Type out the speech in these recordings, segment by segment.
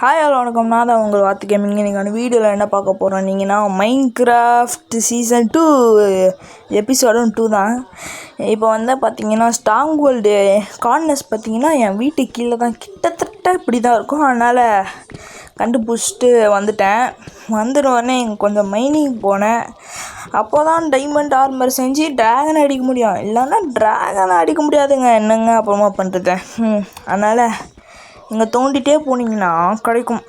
Hi hello வணக்கம். நான் தான் உங்கள் வாத்து கேமிங். இன்றைக்கான வீடியோவில் என்ன பார்க்க போகிறோன்னீங்கன்னா மைன்கிராஃப்ட் சீசன் 2 எபிசோடும் 2 தான். இப்போ வந்து பார்த்திங்கன்னா ஸ்ட்ராங் வேர்ல்டு கார்னர்ஸ் பார்த்திங்கன்னா என் வீட்டுக்கு கீழே தான் கிட்டத்தட்ட இப்படி தான் இருக்கும். அதனால் கண்டுபிடிச்சிட்டு வந்துட்டேன். வந்துடுவோடனே கொஞ்சம் மைனிங் போனேன். அப்போ தான் டைமண்ட் ஆர்மர் செஞ்சு ட்ராகனை அடிக்க முடியும். இல்லைன்னா ட்ராகனை அடிக்க முடியாதுங்க. என்னங்க அப்புறமா பண்ணுறது. அதனால் இங்கே தோண்டிகிட்டே போனீங்கன்னா கிடைக்கும்.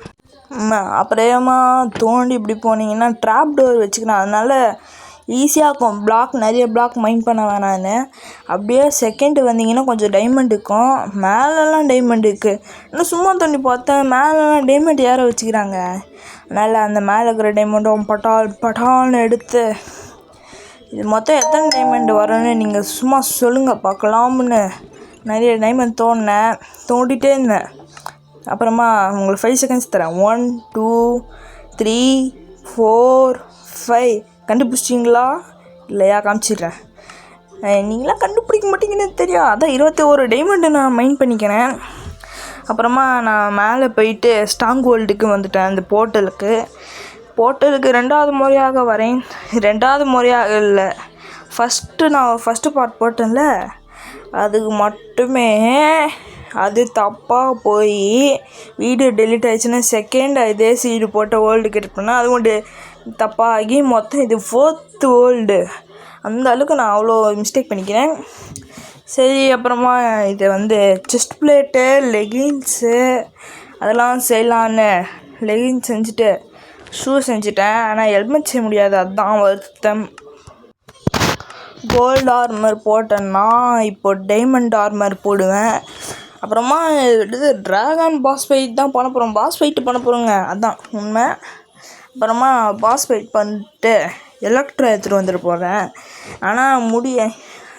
அப்புறமா தோண்டி இப்படி போனீங்கன்னா ட்ராப் டோர் வச்சுக்கணும். அதனால் ஈஸியாக இருக்கும். நிறைய பிளாக் மைண்ட் பண்ண வேணான்னு. அப்படியே செகண்டு வந்தீங்கன்னா கொஞ்சம் டைமண்ட் இருக்கும். மேலெலாம் டைமண்ட் இருக்குது. இன்னும் சும்மா தோண்டி பார்த்தேன் மேலெலாம் டைமண்ட் யாரை வச்சுக்கிறாங்க. அதனால் அந்த மேலே இருக்கிற டைமண்டும் பட்டால்னு எடுத்து இது மொத்தம் எத்தனை டைமண்ட் வரும்னு நீங்கள் சும்மா சொல்லுங்கள் பார்க்கலாம்னு நிறைய டைமண்ட் தோண்டிகிட்டே இருந்தேன். அப்புறமா உங்களுக்கு 5 செகண்ட்ஸ் தரேன். 1 2 3 4 5 கண்டுபிடிச்சிங்களா? இல்லையா காமிச்சிடுறேன். நீங்களாம் கண்டுபிடிக்க மாட்டீங்கன்னு தெரியும். அதான் 21 டைமண்டு நான் மைண்ட் பண்ணிக்கிறேன். அப்புறமா நான் மேலே போயிட்டு ஸ்ட்ராங் வேர்ல்டுக்கு வந்துட்டேன். அந்த போர்ட்டலுக்கு 2வது முறையாக வரேன். 2வது முறையாக இல்லை, நான் ஃபஸ்ட்டு பார்ட் போட்டேன்ல, அதுக்கு மட்டுமே அது தப்பாக போய் வீடியோ டெலிட் ஆகிடுச்சுன்னா செகண்ட் இதே சீடு போட்ட வேர்ல்டு கிரியேட் பண்ணால் அதுவும் தப்பாகி மொத்தம் இது 4th வேர்ல்டு. அந்த அளவுக்கு நான் அவ்வளோ மிஸ்டேக் பண்ணிக்கிறேன். சரி, அப்புறமா இது வந்து செஸ்ட் பிளேட்டு, லெகின்ஸு அதெல்லாம் செய்யலான்னு லெகின்ஸ் செஞ்சுட்டு ஷூ செஞ்சுட்டேன். ஆனால் ஹெல்மெட் செய்ய முடியாது, அதுதான் வருத்தம். கோல்டு ஆர்மர் போட்டேன்னா இப்போ டைமண்ட் ஆர்மர் போடுவேன். அப்புறமா இது ட்ராகன் பாஸ் ஃபைட் தான் பண்ண போகிறோம். பாஸ் ஃபைட்டு பண்ண போகிறோங்க, அதுதான் உண்மை. அப்புறமா பாஸ் ஃபைட் பண்ணிட்டு எலக்ட்ரா எடுத்துகிட்டு வந்துட்டு போகிறேன். ஆனால்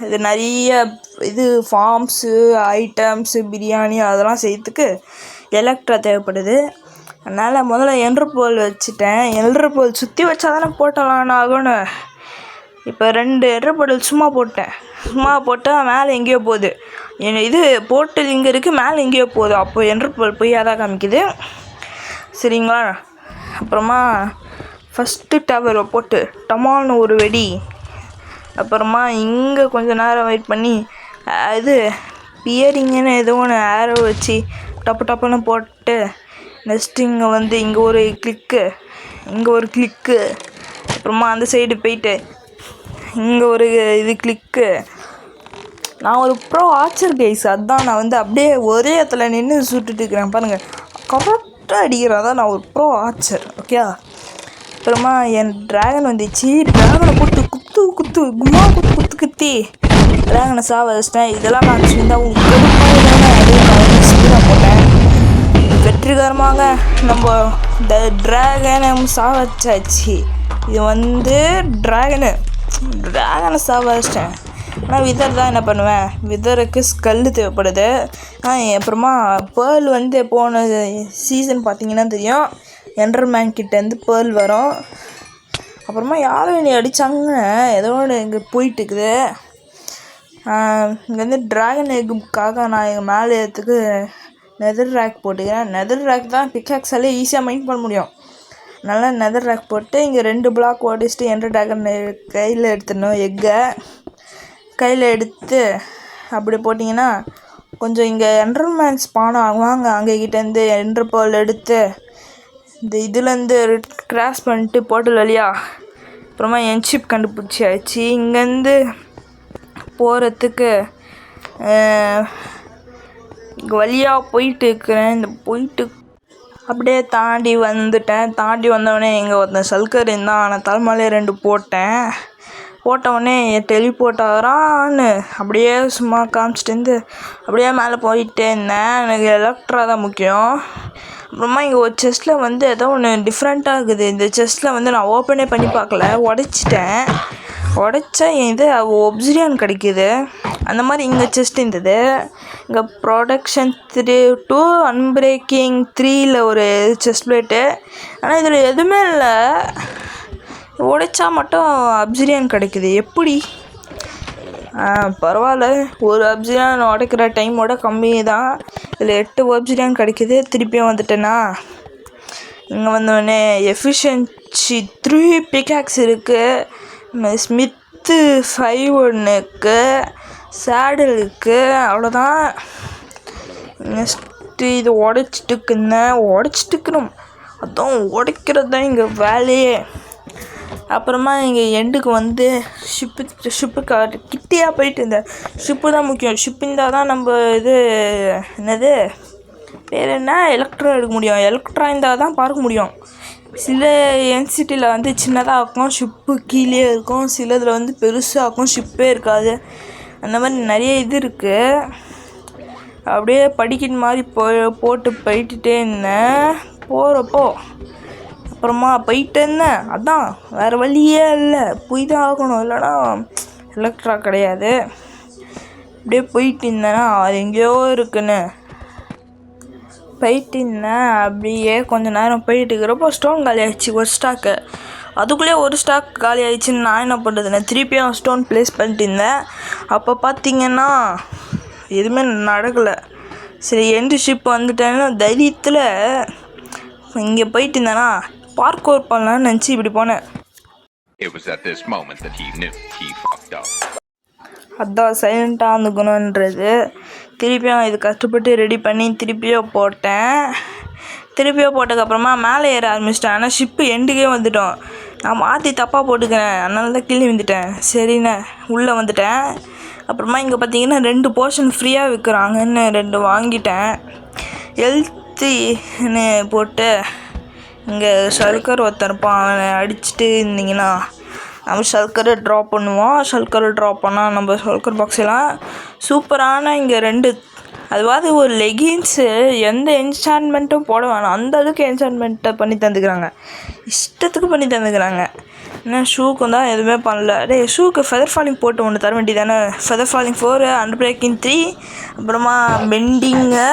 இது நிறைய ஃபார்ம்ஸு, ஐட்டம்ஸு, பிரியாணி அதெல்லாம் செய்யறதுக்கு எலக்ட்ரா தேவைப்படுது. அதனால் முதல்ல என்ட்ரு வச்சுட்டேன். என்ட்ரு சுற்றி வச்சா தானே போட்டலான்னு ஆகணும். இப்போ 2 என்ட்ரு சும்மா போட்டால் மேலே எங்கேயோ போகுது. இது போர்ட்டல் இங்கே இருக்குது, மேலே எங்கேயோ போகுது. அப்போ என்ட்ரு போய் அதான் காமிக்குது. சரிங்களா? அப்புறமா ஃபஸ்ட்டு டவரை போட்டு டமால்னு ஒரு வெடி. அப்புறமா இங்கே கொஞ்சம் நேரம் வெயிட் பண்ணி பியரிங்கன்னு ஏதோ ஒன்று ஏரோ வச்சு டப்புன்னு போட்டு நெக்ஸ்ட்டு இங்கே ஒரு கிளிக்கு, அப்புறமா அந்த சைடு போயிட்டு இங்கே ஒரு கிளிக்கு. நான் ஒரு ப்ரோ ஆர்ச்சர் கைஸ். அதுதான் நான் அப்படியே ஒரே இடத்துல நின்று சுட்டுட்டு இருக்கிறேன் பாருங்கள். கரெக்டாக அடிக்கிறேன். அதான் நான் ஒரு ப்ரோ ஆர்ச்சர். ஓகே. அப்புறமா என் ட்ராகன் வந்துச்சு. ட்ராகனை போட்டு குத்தி ட்ராகனை வச்சிட்டேன். இதெல்லாம் நான் வச்சுருந்தா உங்களுக்கு போட்டேன். வெற்றிகரமாக நம்ம ட்ராகனை வச்சாச்சு. இது ட்ராகனை வச்சிட்டேன். ஆனால் விதர் தான் என்ன பண்ணுவேன். விதருக்கு ஸ்கல்லு தேவைப்படுது. அப்புறமா பேர்ல் போன சீசன் பார்த்திங்கன்னா தெரியும், என்டர்மேன் கிட்டேருந்து பேர்ல் வரும். அப்புறமா யாரும் என்னை அடித்தாங்க, ஏதோ ஒன்று இங்கே போயிட்டுருக்குது. இங்கே ட்ராகன் எக்குக்காக நான் எங்கள் மேலே ஏற்றுக்கு நெதர் ரேக் போட்டுக்கிறேன். நெதர் ரேக் தான் பிக்காக்ஸாலே ஈஸியாக மைண்ட் பண்ண முடியும். நல்லா நெதர் ரேக் போட்டு இங்கே 2 பிளாக் ஓடிச்சிட்டு என்டர் ட்ராகன் கையில் எடுத்துடணும். எக்கை கையில் எடுத்து அப்படி போட்டிங்கன்னா கொஞ்சம் இங்கே என்டர்மேன் ஸ்பான் ஆகுவாங்க. அங்கேக்கிட்டேருந்து என்ட்ரு பேர்ல் எடுத்து இதுலேருந்து கிராஸ் பண்ணிட்டு போர்ட்டல் வழியா அப்புறமா என்ஷிப் கண்டுபிடிச்சாச்சு. இங்கேருந்து போகிறதுக்கு வழியாக போயிட்டு இருக்கிறேன். அப்படியே தாண்டி வந்துட்டேன். தாண்டி வந்தவொடனே இங்கே ஒருத்தன் சல்கர் இருந்தான். ஆனால் தலைமலையே 2 போட்டவுடனே டெலிபோர்ட் ஆகிறான்னு அப்படியே சும்மா காமிச்சிட்டு அப்படியே மேலே போயிட்டே இருந்தேன். எனக்கு எலக்ட்ரா தான் முக்கியம். அப்புறமா இங்கே ஒரு செஸ்ட்டில் ஏதோ ஒன்று டிஃப்ரெண்ட்டாக இருக்குது. இந்த செஸ்ட்டில் நான் ஓப்பனே பண்ணி பார்க்கல, உடைச்சா ஒப்சிடியன் கிடைக்கிது. அந்த மாதிரி இங்கே செஸ்ட் இருந்தது. இங்கே ப்ரொடக்ஷன் 2 அன்பிரேக்கிங் 3ல் ஒரு செஸ்ட் பிளேட்டு. ஆனால் இதில் எதுவுமே இல்லை. உடைச்சா மட்டும் அப்சிடியன் கிடைக்குது. எப்படி? பரவாயில்ல, ஒரு அப்சிடியன் உடைக்கிற டைமோட கம்மி தான். இதில் 8 அப்சிடியன் கிடைக்கிது. திருப்பியும் வந்துட்டேன்னா இங்கே வந்தோடனே எஃபிஷியன்சி 3 பிகாக்ஸ் இருக்குது, ஸ்மித்து 5 ஒன்று இருக்குது, சேடில் இருக்குது. அவ்வளோதான். நெக்ஸ்ட்டு இது உடச்சிட்டுக்கணும். அதான் உடைக்கிறது தான் இங்கே வேலையே. அப்புறமா இங்கே எண்டுக்கு வந்து ஷிப்பு கிட்டியாக போயிட்டு இருந்தேன். ஷிப்பு தான் முக்கியம். ஷிப் இருந்தால் தான் நம்ம இது என்னது பேர் என்ன எலக்ட்ரா எடுக்க முடியும். எலக்ட்ரா இருந்தால் தான் பார்க்க முடியும். சில என்சிட்டியில் வந்து சின்னதாக இருக்கும், ஷிப்பு கீழே இருக்கும். சிலதில் வந்து பெருசாக இருக்கும், ஷிப்பே இருக்காது. அந்த மாதிரி நிறைய இது இருக்குது. அப்படியே படிக்கிற மாதிரி போட்டு போயிட்டுட்டே இருந்தேன். போகிறப்போ அப்புறமா போயிட்டே இருந்தேன். அதான் வேறு வழியே இல்லை, போய் தான் ஆகணும், இல்லைனா எலக்ட்ரா கிடையாது. அப்படியே போயிட்டு இருந்தேன்னா அது எங்கேயோ இருக்குன்னு போயிட்டு இருந்தேன். அப்படியே கொஞ்சம் நேரம் போயிட்டு இருக்கிறப்போ ஸ்டோன் காலி ஆகிடுச்சு, ஒரு ஸ்டாக்கு. அதுக்குள்ளேயே ஒரு ஸ்டாக் காலி ஆகிடுச்சின்னு நான் என்ன பண்ணுறதுன்னு திருப்பியும் ஸ்டோன் ப்ளேஸ் பண்ணிட்டு இருந்தேன். அப்போ பார்த்தீங்கன்னா எதுவுமே நடக்கலை. சரி எண்டு ஷிப் வந்துட்டேன்னா தைரியத்தில் இங்கே போயிட்டு இருந்தேன்னா பார்க்கோர் பண்ணலான்னு நினச்சி இப்படி போனேன். அதான் சைலண்ட்டாக இருந்துக்கணுன்றது. திருப்பியும் இது கஷ்டப்பட்டு ரெடி பண்ணி திருப்பியும் போட்டேன். திருப்பியும் போட்டதுக்கப்புறமா மேலே ஏற ஆரம்பிச்சிட்டேன். ஆனால் ஷிப்பு எண்டுக்கே வந்துட்டோம். நான் மாற்றி தப்பாக போட்டுக்கிறேன், அதனால தான் கீழே வந்துட்டேன். சரிண்ணே உள்ளே வந்துட்டேன். அப்புறமா இங்கே பார்த்தீங்கன்னா 2 போர்ஷன் ஃப்ரீயாக விற்கிறாங்கன்னு 2 வாங்கிட்டேன். ஹெல்த்துன்னு போட்டு இங்கே ஷல்கர் ஒருத்தர் இருப்பான், அவனை அடிச்சுட்டு இருந்தீங்கன்னா நம்ம ஷல்கரை ட்ராப் பண்ணுவோம். ஷல்கரை ட்ராப் பண்ணால் நம்ம ஷல்கர் பாக்ஸ் எல்லாம் சூப்பரான இங்கே 2 அதுவாது ஒரு லெகின்ஸு எந்த என்சான்மெண்ட்டும் போட வேணாம், அந்த அளவுக்கு என்சான்மெண்ட்டை பண்ணி தந்துக்கிறாங்க, இஷ்டத்துக்கு பண்ணி தந்துக்கிறாங்க. ஏன்னா ஷூக்கும் தான் எதுவுமே பண்ணல. ஷூக்கு ஃபெதர் ஃபாலிங் போட்டு ஒன்று தர வேண்டியதானே. ஃபெதர் ஃபாலிங் 4, அண்டர் பிரேக்கிங் 3, அப்புறமா பெண்டிங்கு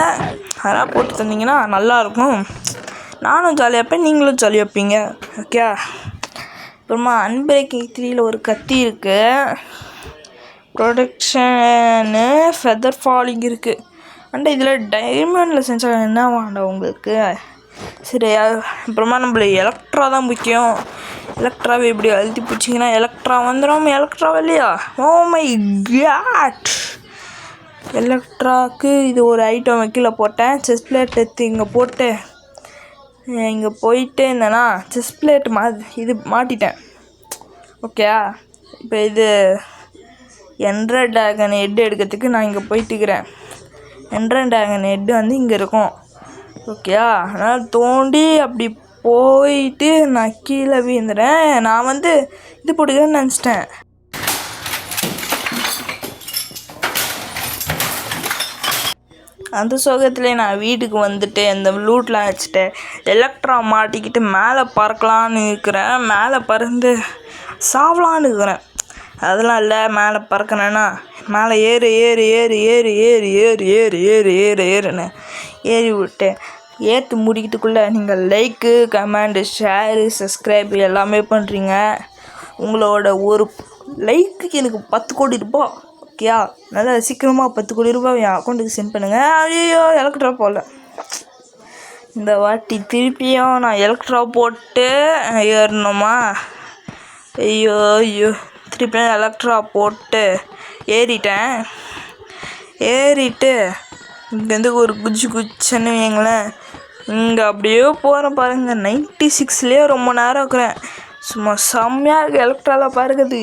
அதெல்லாம் போட்டு தந்தீங்கன்னா நல்லாயிருக்கும். நானும் ஜாலியாக இருப்பேன், நீங்களும் ஜாலியாக இருப்பீங்க. ஓகே. அப்புறமா அன்பிரேக்கிங் 3ல் ஒரு கத்தி இருக்குது, ப்ரொடக்ஷனு, ஃபெதர் ஃபாலிங் இருக்குது. அண்ட் இதில் டைமண்டில் செஞ்சால் என்ன வேண்டாம் உங்களுக்கு. சரி அப்புறமா நம்மளுக்கு எலக்ட்ரா தான் முக்கியம். எலக்ட்ராவை இப்படி அழுத்தி பிடிச்சிங்கன்னா எலக்ட்ரா வந்துடும். எலக்ட்ரா இல்லையா? Oh my God. எலக்ட்ராவுக்கு இது ஒரு ஐட்டம் கீழே போட்டேன். செஸ் பிளேட் எடுத்து இங்கே போட்டு இங்கே போயிட்டு இருந்தேன்னா செஸ் பிளேட் இது மாட்டிட்டேன். ஓகே. இப்போ இது என்ட்ரட் ட்ராகன் ஹெட் எடுக்கிறதுக்கு நான் இங்கே போயிட்டுக்கிறேன். என்ட்ரட் ட்ராகன் ஹெட்டு வந்து இங்கே இருக்கும். ஓகே. அதனால் தோண்டி அப்படி போயிட்டு நான் கீழே வீழ்ந்துறேன். நான் வந்து இது போட்டுக்கிறேன்னு நினச்சிட்டேன். அந்த சோகத்துலேயே நான் வீட்டுக்கு வந்துட்டு இந்த லூட்லாம் வச்சுட்டு எலக்ட்ரா மாட்டிக்கிட்டு மேலே பறக்கலான்னு இருக்கிறேன். மேலே பறந்து சாவலான்னு இருக்கிறேன். அதெல்லாம் இல்லை, மேலே பறக்கணுன்னா மேலே ஏறு ஏறு ஏறு ஏறு ஏறு ஏறு ஏறு ஏறு ஏறு ஏறுன்னு ஏறி விட்டேன். ஏற்று முடிக்கிறதுக்குள்ளே நீங்கள் லைக்கு, கமெண்டு, ஷேரு, சப்ஸ்கிரைபு எல்லாமே பண்ணுறீங்க. உங்களோட ஒரு லைக்குக்கு எனக்கு 10 கோடி ரூபா. ஓகேயா? நல்லா சீக்கிரமாக 10 கோடி ரூபாய் என் அக்கௌண்ட்டுக்கு சென்ட் பண்ணுங்கள். ஐயோ எலக்ட்ரா போடல. இந்த வாட்டி திருப்பியும் நான் எலக்ட்ரா போட்டு ஏறணுமா? ஐயோ ஐயோ. திருப்பியும் எலக்ட்ரா போட்டு ஏறிட்டேன். ஏறிட்டு இங்கேருந்து ஒரு குச்சின்னு வைங்களேன், இங்கே அப்படியே போகிறேன் பாருங்கள். 96லேயே ரொம்ப நேரம் இருக்கிறேன். சும்மா செம்மையாக இருக்குது எலக்ட்ராவில் பாருக்கிறது.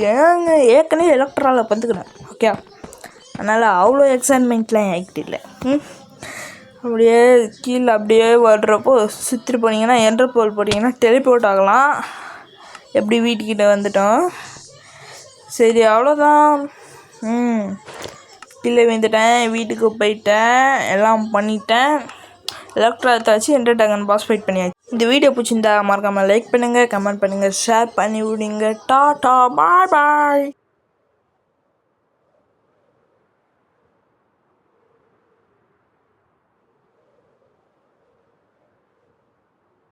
ஏற்கனவே எலக்ட்ராவில் பார்த்துக்கிறேன். ஓகே. அதனால் அவ்வளோ எக்ஸைட்மெண்ட்லாம் ஆகிட்டு இல்லை. அப்படியே கீழே அப்படியே வர்றப்போ சுற்றிட்டு போனீங்கன்னா என்ட்ரபோல் போட்டிங்கன்னா டெலிபோர்ட் ஆகலாம். எப்படி வீட்டுக்கிட்ட வந்துட்டோம். சரி அவ்வளோதான். கீழே விழுந்துட்டேன், வீட்டுக்கு போயிட்டேன், எல்லாம் பண்ணிட்டேன். எலக்ட்ரா எடுத்தாச்சு, என்ட்ரட் ட்ராகன் பாஸ் ஃபைட் பண்ணியாச்சு. இந்த வீடியோ பிடிச்சிருந்தா மறக்காமல் லைக் பண்ணுங்கள், கமெண்ட் பண்ணுங்கள், ஷேர் பண்ணி விடுங்க. டாடா பாய் பாய்.